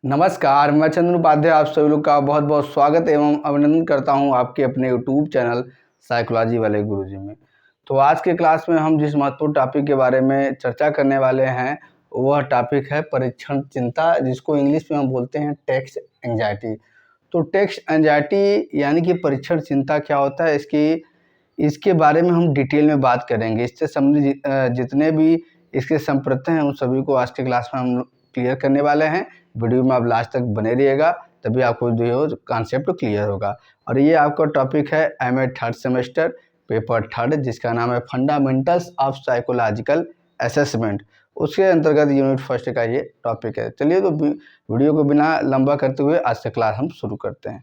नमस्कार, मैं चंद्र उपाध्याय आप सभी लोग का बहुत बहुत स्वागत एवं अभिनंदन करता हूं आपके अपने यूट्यूब चैनल साइकोलॉजी वाले गुरुजी में। तो आज के क्लास में हम जिस महत्वपूर्ण टॉपिक के बारे में चर्चा करने वाले हैं वह टॉपिक है परीक्षण चिंता, जिसको इंग्लिश में हम बोलते हैं टेस्ट एंजाइटी। तो टेस्ट एंजाइटी यानी कि परीक्षण चिंता क्या होता है, इसके बारे में हम डिटेल में बात करेंगे। इससे संबंधित जितने भी इसके संप्रत्य हैं उन सभी को आज के क्लास में हम क्लियर करने वाले हैं। वीडियो में आप लास्ट तक बने रहिएगा, तभी आपको जो कॉन्सेप्ट क्लियर होगा। और ये आपका टॉपिक है MA third semester paper third, जिसका नाम है फंडामेंटल्स ऑफ साइकोलॉजिकल असेसमेंट। उसके अंतर्गत यूनिट फर्स्ट का ये टॉपिक है। चलिए तो वीडियो को बिना लंबा करते हुए आज से क्लास हम शुरू करते हैं।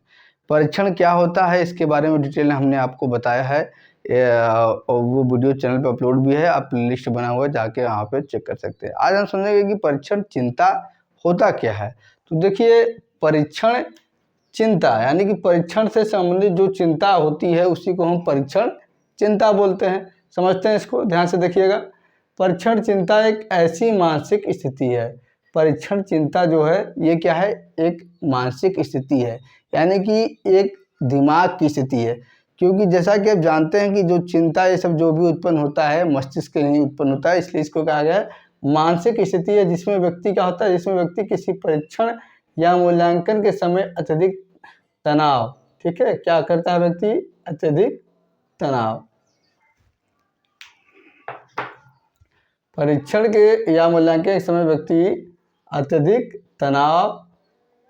परीक्षण क्या होता है इसके बारे में डिटेल हमने आपको बताया है, और वो वीडियो चैनल पर अपलोड भी है, आप प्लेलिस्ट बना हुआ है, जाके वहाँ पे चेक कर सकते हैं। आज हम समझेंगे कि परीक्षण चिंता होता क्या है। तो देखिए, परीक्षण चिंता यानी कि परीक्षण से संबंधित जो चिंता होती है उसी को हम परीक्षण चिंता बोलते हैं। समझते हैं इसको, ध्यान से देखिएगा। परीक्षण चिंता एक ऐसी मानसिक स्थिति है। परीक्षण चिंता जो है ये क्या है, एक मानसिक स्थिति है, यानी कि एक दिमाग की स्थिति है। क्योंकि जैसा कि आप जानते हैं कि जो चिंता ये सब जो भी उत्पन्न होता है मस्तिष्क के लिए उत्पन्न होता है, इसलिए इसको कहा गया है मानसिक स्थिति है, जिसमें व्यक्ति क्या होता है, जिसमें व्यक्ति किसी परीक्षण या मूल्यांकन के समय अत्यधिक तनाव, ठीक है, क्या करता है व्यक्ति, अत्यधिक तनाव, परीक्षण के या मूल्यांकन के समय व्यक्ति अत्यधिक तनाव,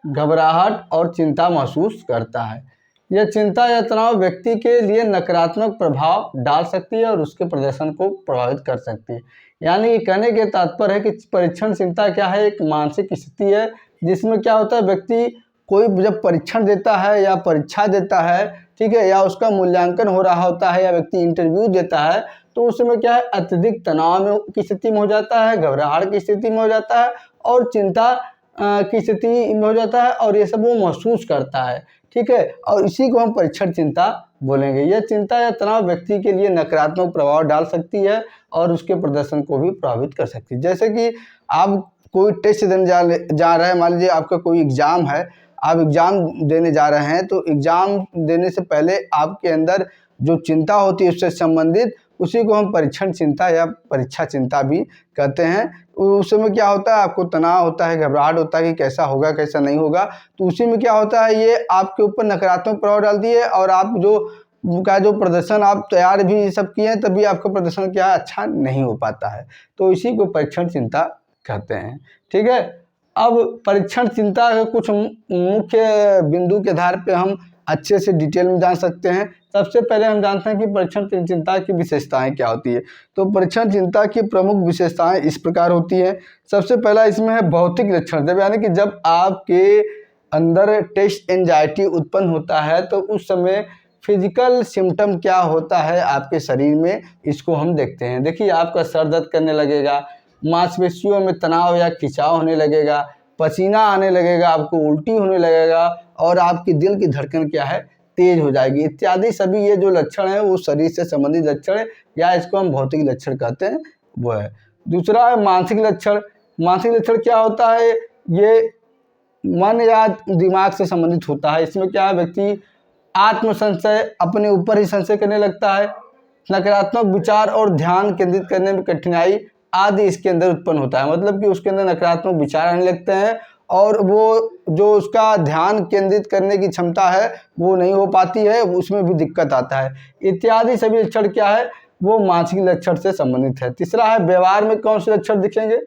घबराहट और चिंता महसूस करता है। यह चिंता या तनाव व्यक्ति के लिए नकारात्मक प्रभाव डाल सकती है और उसके प्रदर्शन को प्रभावित कर सकती है। यानी कि कहने के तात्पर्य है कि परीक्षण चिंता क्या है, एक मानसिक स्थिति है जिसमें क्या होता है, व्यक्ति कोई जब परीक्षण देता है या परीक्षा देता है, ठीक है, या उसका मूल्यांकन हो रहा होता है या व्यक्ति इंटरव्यू देता है, तो उस समय क्या है, अत्यधिक तनाव की स्थिति में हो जाता है, घबराहट की स्थिति में हो जाता है और चिंता की स्थिति में हो जाता है, और ये सब वो महसूस करता है, ठीक है। और इसी को हम परीक्षण चिंता बोलेंगे। यह चिंता या तनाव व्यक्ति के लिए नकारात्मक प्रभाव डाल सकती है और उसके प्रदर्शन को भी प्रभावित कर सकती है। जैसे कि आप कोई टेस्ट देने जा रहे हैं, मान लीजिए आपका कोई एग्ज़ाम है, आप एग्ज़ाम देने जा रहे हैं, तो एग्ज़ाम देने से पहले आपके अंदर जो चिंता होती है उससे संबंधित, उसी को हम परीक्षण चिंता या परीक्षा चिंता भी कहते हैं। उस समय क्या होता है, आपको तनाव होता है, घबराहट होता है कि कैसा होगा कैसा नहीं होगा, तो उसी में क्या होता है, ये आपके ऊपर नकारात्मक प्रभाव डालती है और आप जो प्रदर्शन आप तैयार भी सब किए हैं तभी आपका प्रदर्शन क्या है, अच्छा नहीं हो पाता है। तो इसी को परीक्षण चिंता कहते हैं, ठीक है। अब परीक्षण चिंता के कुछ मुख्य बिंदु के आधार पे हम अच्छे से डिटेल में जान सकते हैं। सबसे पहले हम जानते हैं कि परीक्षण चिंता की विशेषताएं क्या होती है। तो परीक्षण चिंता की प्रमुख विशेषताएं इस प्रकार होती हैं। सबसे पहला इसमें है भौतिक लक्षण। जब यानी कि जब आपके अंदर टेस्ट एंजाइटी उत्पन्न होता है तो उस समय फिजिकल सिम्टम क्या होता है आपके शरीर में, इसको हम देखते हैं। देखिए, आपका सर दर्द करने लगेगा, मांसपेशियों में तनाव या खिंचाव होने लगेगा, पसीना आने लगेगा, आपको उल्टी होने लगेगा और आपकी दिल की धड़कन क्या है, तेज हो जाएगी, इत्यादि सभी ये जो लक्षण है वो शरीर से संबंधित लक्षण है, या इसको हम भौतिक लक्षण कहते हैं, वो है। दूसरा है मानसिक लक्षण। मानसिक लक्षण क्या होता है, ये मन या दिमाग से संबंधित होता है। इसमें क्या है, व्यक्ति आत्मसंशय, अपने ऊपर ही संशय करने लगता है, नकारात्मक विचार और ध्यान केंद्रित करने में कठिनाई आदि इसके अंदर उत्पन्न होता है। मतलब कि उसके अंदर नकारात्मक विचार आने लगते हैं और वो जो उसका ध्यान केंद्रित करने की क्षमता है वो नहीं हो पाती है, उसमें भी दिक्कत आता है, इत्यादि सभी लक्षण क्या है, वो मानसिक लक्षण से संबंधित है। तीसरा है व्यवहार में कौन से लक्षण दिखेंगे,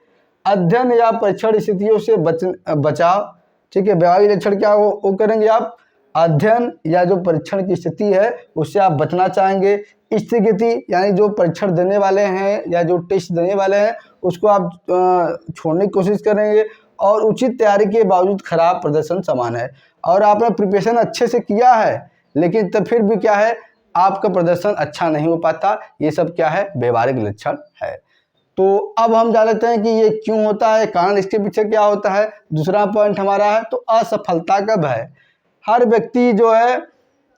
अध्ययन या परीक्षण स्थितियों से बचाव, ठीक है। व्यवहारिक लक्षण क्या वो करेंगे आप, अध्ययन या जो परीक्षण की स्थिति है उससे आप बचना चाहेंगे। स्थगिति यानी जो परीक्षण देने वाले हैं या जो टेस्ट देने वाले हैं उसको आप छोड़ने की कोशिश करेंगे। और उचित तैयारी के बावजूद खराब प्रदर्शन समान है, और आपने प्रिपरेशन अच्छे से किया है लेकिन तब फिर भी क्या है, आपका प्रदर्शन अच्छा नहीं हो पाता। ये सब क्या है, व्यवहारिक लक्षण है। तो अब हम जान लेते हैं कि ये क्यों होता है, कारण इसके पीछे क्या होता है। दूसरा पॉइंट हमारा है तो असफलता का भय। हर व्यक्ति जो है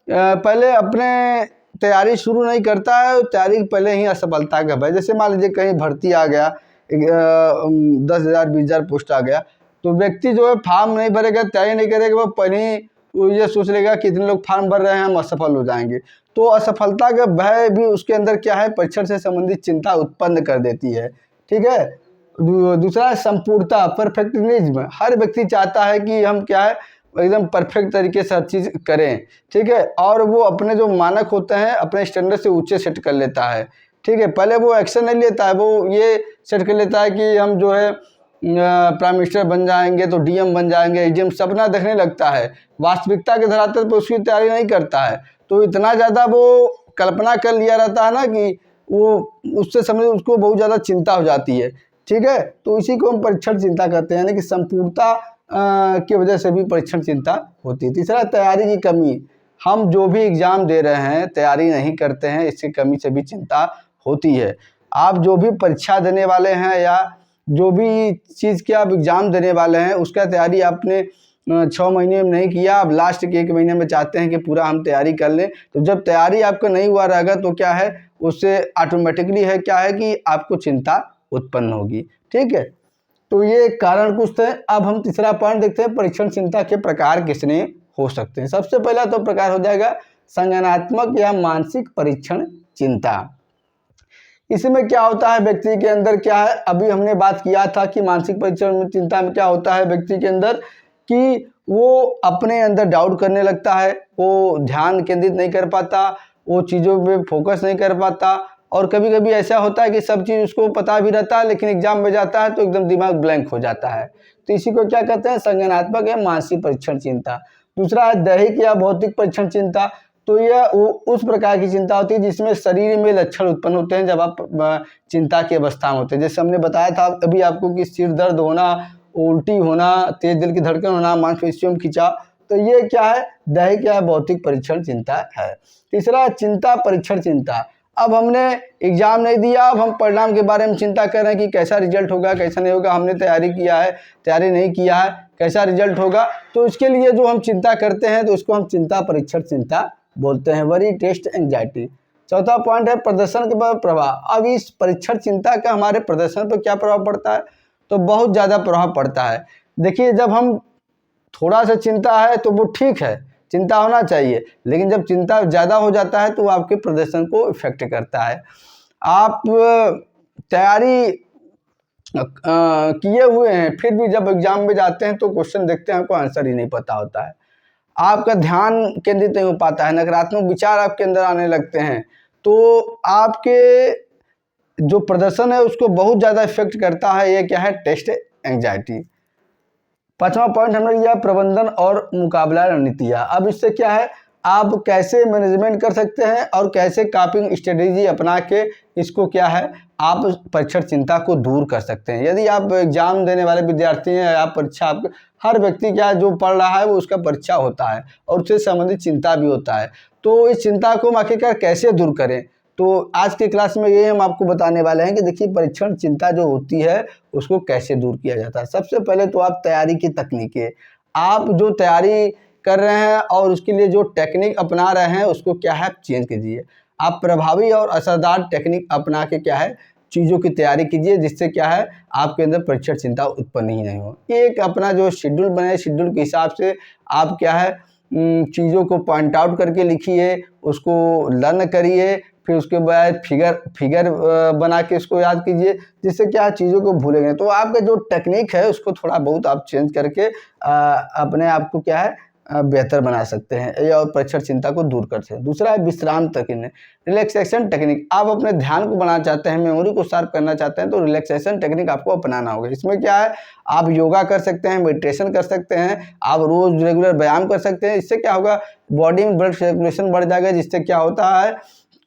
पहले अपने तैयारी शुरू नहीं करता है, तैयारी पहले ही असफलता का भय। जैसे मान लीजिए कहीं भर्ती आ गया, 10,000 20,000 पोस्ट आ गया, तो व्यक्ति जो है फॉर्म नहीं भरेगा, तैयारी नहीं करेगा, वो पहले वो ये सोच लेगा कितने लोग फॉर्म भर रहे हैं, हम असफल हो जाएंगे। तो असफलता का भय भी उसके अंदर क्या है, परीक्षण से संबंधित चिंता उत्पन्न कर देती है। ठीक है। दूसरा है संपूर्णता, परफेक्शनिज्म। हर व्यक्ति चाहता है कि हम क्या है, एकदम परफेक्ट तरीके से हर चीज़ करें। ठीक है। और वो अपने जो मानक होते हैं अपने स्टैंडर्ड से ऊंचे सेट कर लेता है। ठीक है। पहले वो एक्शन नहीं लेता है, वो ये सेट कर लेता है कि हम जो है प्राइम मिनिस्टर बन जाएंगे तो डीएम बन जाएंगे, एजीएम सपना देखने लगता है। वास्तविकता के धरातल पर उसकी तैयारी नहीं करता है। तो इतना ज़्यादा वो कल्पना कर लिया रहता है ना कि वो उससे समझ उसको बहुत ज़्यादा चिंता हो जाती है। ठीक है। तो इसी को हम परीक्षण चिंता कहते हैं, यानी कि संपूर्णता की वजह से भी परीक्षण चिंता होती है। तीसरा, तैयारी की कमी। हम जो भी एग्ज़ाम दे रहे हैं तैयारी नहीं करते हैं, इसकी कमी से भी चिंता होती है। आप जो भी परीक्षा देने वाले हैं या जो भी चीज़ के आप एग्ज़ाम देने वाले हैं उसका तैयारी आपने 6 महीने में नहीं किया, आप लास्ट के 1 महीने में चाहते हैं कि पूरा हम तैयारी कर लें, तो जब तैयारी आपका नहीं हुआ रहेगा तो क्या है, उससे ऑटोमेटिकली है क्या है कि आपको चिंता उत्पन्न होगी। ठीक है। तो ये कारण कुछ थे। अब हम तीसरा पॉइंट देखते हैं, परीक्षण चिंता के प्रकार कितने हो सकते हैं। सबसे पहला तो प्रकार हो जाएगा संज्ञानात्मक या मानसिक परीक्षण चिंता। इसमें क्या होता है, व्यक्ति के अंदर क्या है, अभी हमने बात किया था कि मानसिक परीक्षण चिंता में क्या होता है व्यक्ति के अंदर कि वो अपने अंदर डाउट करने लगता है, वो ध्यान केंद्रित नहीं कर पाता, वो चीज़ों पे फोकस नहीं कर पाता, और कभी कभी ऐसा होता है कि सब चीज़ उसको पता भी रहता है लेकिन एग्जाम में जाता है तो एकदम दिमाग ब्लैंक हो जाता है। तो इसी को क्या कहते हैं, संज्ञानात्मक या मानसिक परीक्षण चिंता। दूसरा है दैहिक या भौतिक परीक्षण चिंता। तो यह उस प्रकार की चिंता होती है जिसमें शरीर में लक्षण उत्पन्न होते हैं जब आप चिंता की अवस्था में होते हैं। जैसे हमने बताया था अभी आपको कि सिर दर्द होना, उल्टी होना, तेज दिल की धड़कन होना, मांसपेशियों में खिंचाव, तो ये क्या है, दैहिक या भौतिक परीक्षण चिंता है। तीसरा, चिंता परीक्षण चिंता। अब हमने एग्जाम नहीं दिया, अब हम परिणाम के बारे में चिंता कर रहे हैं कि कैसा रिजल्ट होगा, कैसा नहीं होगा। हमने तैयारी किया है, तैयारी नहीं किया है, कैसा रिजल्ट होगा। तो इसके लिए जो हम चिंता करते हैं तो उसको हम चिंता परीक्षण चिंता बोलते हैं, वरी टेस्ट एंजाइटी। चौथा पॉइंट है प्रदर्शन के प्रभाव। अब इस परीक्षण चिंता का हमारे प्रदर्शन पर क्या प्रभाव पड़ता है, तो बहुत ज़्यादा प्रभाव पड़ता है। देखिए, जब हम थोड़ा सा चिंता है तो वो ठीक है, चिंता होना चाहिए, लेकिन जब चिंता ज़्यादा हो जाता है तो वो आपके प्रदर्शन को इफेक्ट करता है। आप तैयारी किए हुए हैं फिर भी जब एग्जाम में जाते हैं तो क्वेश्चन देखते हैं, हमको आंसर ही नहीं पता होता है, आपका ध्यान केंद्रित नहीं हो पाता है, नकारात्मक विचार आपके अंदर आने लगते हैं, तो आपके जो प्रदर्शन है उसको बहुत ज़्यादा इफेक्ट करता है। ये क्या है, टेस्ट एंजाइटी। पांचवा पॉइंट हमने लिया प्रबंधन और मुकाबला रणनीतियाँ। अब इससे क्या है, आप कैसे मैनेजमेंट कर सकते हैं और कैसे कॉपिंग स्ट्रेटेजी अपना के इसको क्या है, आप परीक्षण चिंता को दूर कर सकते हैं। यदि आप एग्जाम देने वाले विद्यार्थी हैं, आप परीक्षा, आप हर व्यक्ति क्या जो पढ़ रहा है वो उसका परीक्षा होता है और उससे संबंधित चिंता भी होता है। तो इस चिंता को हम आखिरकार कैसे दूर करें, तो आज के क्लास में ये हम आपको बताने वाले हैं कि देखिए परीक्षण चिंता जो होती है उसको कैसे दूर किया जाता है। सबसे पहले तो आप तैयारी की तकनीकें, आप जो तैयारी कर रहे हैं और उसके लिए जो टेक्निक अपना रहे हैं उसको क्या है, चेंज कीजिए। आप प्रभावी और असरदार टेक्निक अपना के क्या है, चीज़ों की तैयारी कीजिए, जिससे क्या है आपके अंदर परीक्षण चिंता उत्पन्न ही नहीं हो। एक अपना जो शेड्यूल बनाए, शेड्यूल के हिसाब से आप क्या है चीज़ों को पॉइंट आउट करके लिखिए, उसको लर्न करिए, फिर उसके बाद फिगर बना के इसको याद कीजिए, जिससे क्या चीज़ों को भूलेंगे। तो आपका जो टेक्निक है उसको थोड़ा बहुत आप चेंज करके अपने आप को क्या है बेहतर बना सकते हैं या और परीक्षण चिंता को दूर कर सकते हैं। दूसरा है विश्राम तकनीक, रिलैक्सेशन टेक्निक। आप अपने ध्यान को बनाना चाहते हैं, मेमोरी को शार्प करना चाहते हैं, तो रिलैक्सेशन टेक्निक आपको अपनाना होगा। इसमें क्या है, आप योगा कर सकते हैं, मेडिटेशन कर सकते हैं, आप रोज़ रेगुलर व्यायाम कर सकते हैं। इससे क्या होगा, बॉडी में ब्लड सर्कुलेशन बढ़ जाएगा, जिससे क्या होता है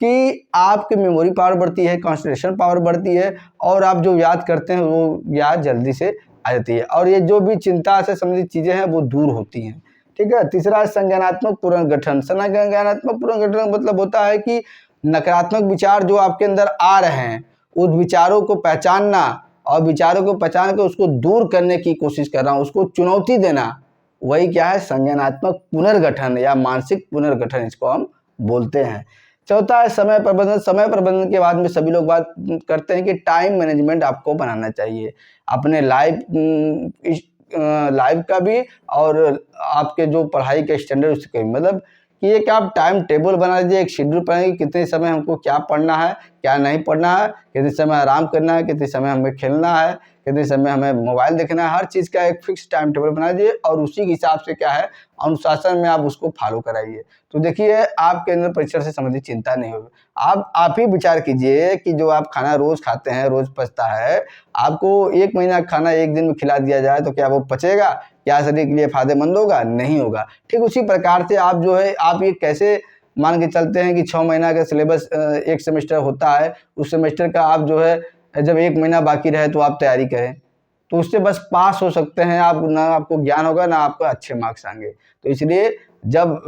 कि आपकी मेमोरी पावर बढ़ती है, कंसंट्रेशन पावर बढ़ती है, और आप जो याद करते हैं वो याद जल्दी से आ जाती है, और ये जो भी चिंता से संबंधित चीज़ें हैं वो दूर होती हैं। ठीक है। तीसरा, संज्ञानात्मक पुनर्गठन। संज्ञानात्मक पुनर्गठन मतलब होता है कि नकारात्मक विचार जो आपके अंदर आ रहे हैं उस विचारों को पहचानना, और विचारों को पहचान कर उसको दूर करने की कोशिश कर रहा हूँ, उसको चुनौती देना, वही क्या है, संज्ञानात्मक पुनर्गठन या मानसिक पुनर्गठन इसको हम बोलते हैं। चौथा है समय प्रबंधन। समय प्रबंधन के बाद में सभी लोग बात करते हैं कि टाइम मैनेजमेंट आपको बनाना चाहिए। अपने लाइफ लाइफ का भी और आपके जो पढ़ाई के स्टैंडर्ड उसका भी, मतलब कि एक आप टाइम टेबल बना लीजिए, एक शेड्यूल बनाइए, कितने समय हमको क्या पढ़ना है, क्या नहीं पढ़ना है, कितने समय आराम करना है, कितने समय हमें खेलना है, कितने समय हमें मोबाइल देखना है, हर चीज़ का एक फिक्स टाइम टेबल बना दीजिए और उसी के हिसाब से क्या है अनुशासन में आप उसको फॉलो कराइए। तो देखिए आपके अंदर परीक्षा से संबंधित चिंता नहीं होगी। आप ही विचार कीजिए कि जो आप खाना रोज़ खाते हैं, रोज़ पचता है, आपको 1 महीना खाना 1 दिन में खिला दिया जाए तो क्या वो पचेगा? क्या शरीर के लिए फ़ायदेमंद होगा? नहीं होगा। ठीक उसी प्रकार से आप जो है आप ये कैसे मान के चलते हैं कि 6 महीना का सिलेबस 1 सेमेस्टर होता है, उस सेमेस्टर का आप जो है जब 1 महीना बाकी रहे तो आप तैयारी करें। तो उससे बस पास हो सकते हैं आप, ना आपको ज्ञान होगा, ना आपको अच्छे मार्क्स आएँगे। तो इसलिए जब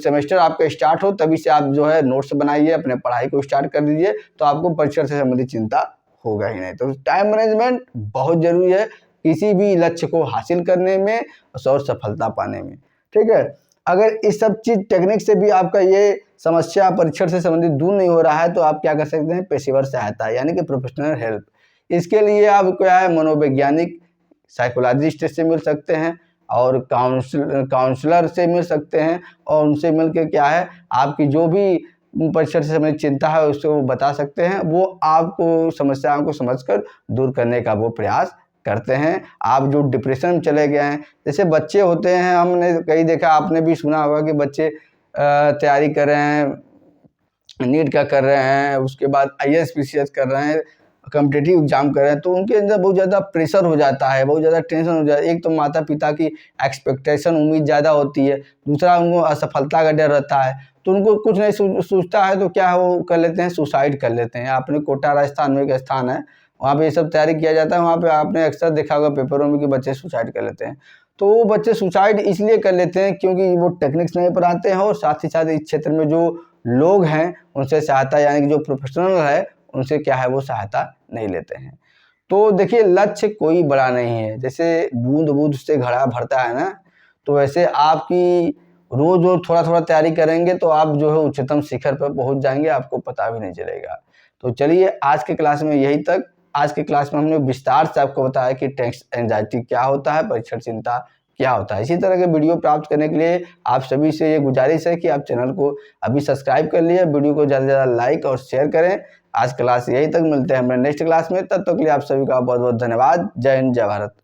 सेमेस्टर आपका स्टार्ट हो तभी से आप जो है नोट्स बनाइए, अपने पढ़ाई को स्टार्ट कर दीजिए, तो आपको परीक्षा से संबंधित चिंता होगा ही नहीं। तो टाइम मैनेजमेंट बहुत ज़रूरी है किसी भी लक्ष्य को हासिल करने में और सफलता पाने में, ठीक है? अगर इस सब चीज़ टेक्निक से भी आपका ये समस्या परीक्षा से संबंधित दूर नहीं हो रहा है तो आप क्या कर सकते हैं, पेशेवर सहायता यानी कि प्रोफेशनल हेल्प। इसके लिए आप क्या है मनोवैज्ञानिक साइकोलॉजिस्ट से मिल सकते हैं और काउंसलर से मिल सकते हैं और उनसे मिल के क्या है आपकी जो भी परीक्षा से संबंधित चिंता है उसको वो बता सकते हैं। वो आपको समस्याओं को समझकर दूर करने का वो प्रयास करते हैं। आप जो डिप्रेशन में चले गए हैं, जैसे बच्चे होते हैं, हमने कई देखा, आपने भी सुना होगा कि बच्चे तैयारी कर रहे हैं, नीट का कर रहे हैं, उसके बाद आईएएस पीसीएस कर रहे हैं, कॉम्पिटिटिव एग्जाम कर रहे हैं, तो उनके अंदर बहुत ज़्यादा प्रेशर हो जाता है, बहुत ज़्यादा टेंशन हो जाता है। एक तो माता पिता की एक्सपेक्टेशन उम्मीद ज़्यादा होती है, दूसरा उनको असफलता का डर रहता है, तो उनको कुछ नहीं सूझता है तो क्या है वो कर लेते हैं, सुसाइड कर लेते हैं। आपने कोटा राजस्थान में एक स्थान है, वहाँ पे ये सब तैयारी किया जाता है, वहाँ पे आपने अक्सर देखा होगा पेपरों में कि बच्चे सुसाइड कर लेते हैं। तो वो बच्चे सुसाइड इसलिए कर लेते हैं क्योंकि वो टेक्निक्स नहीं पढ़ाते हैं और साथ ही साथ इस क्षेत्र में जो लोग हैं उनसे सहायता यानी कि जो प्रोफेशनल है उनसे क्या है वो सहायता नहीं लेते हैं। तो देखिए लक्ष्य कोई बड़ा नहीं है, जैसे बूंद-बूंद से घड़ा भरता है ना, तो वैसे आपकी रोज़-रोज़ थोड़ा-थोड़ा तैयारी करेंगे तो आप जो है उच्चतम शिखर पर पहुँच जाएँगे, आपको पता भी नहीं चलेगा। तो चलिए आज के क्लास में यही तक। आज के क्लास में हमने विस्तार से आपको बताया कि टेस्ट एंग्जायटी क्या होता है, परीक्षा चिंता क्या होता है। इसी तरह के वीडियो प्राप्त करने के लिए आप सभी से ये गुजारिश है कि आप चैनल को अभी सब्सक्राइब कर लिए, वीडियो को ज़्यादा से ज़्यादा लाइक और शेयर करें। आज क्लास यहीं तक, मिलते हैं हमारे नेक्स्ट क्लास में, तब तक के लिए आप सभी का बहुत बहुत धन्यवाद। जय हिंद, जय भारत।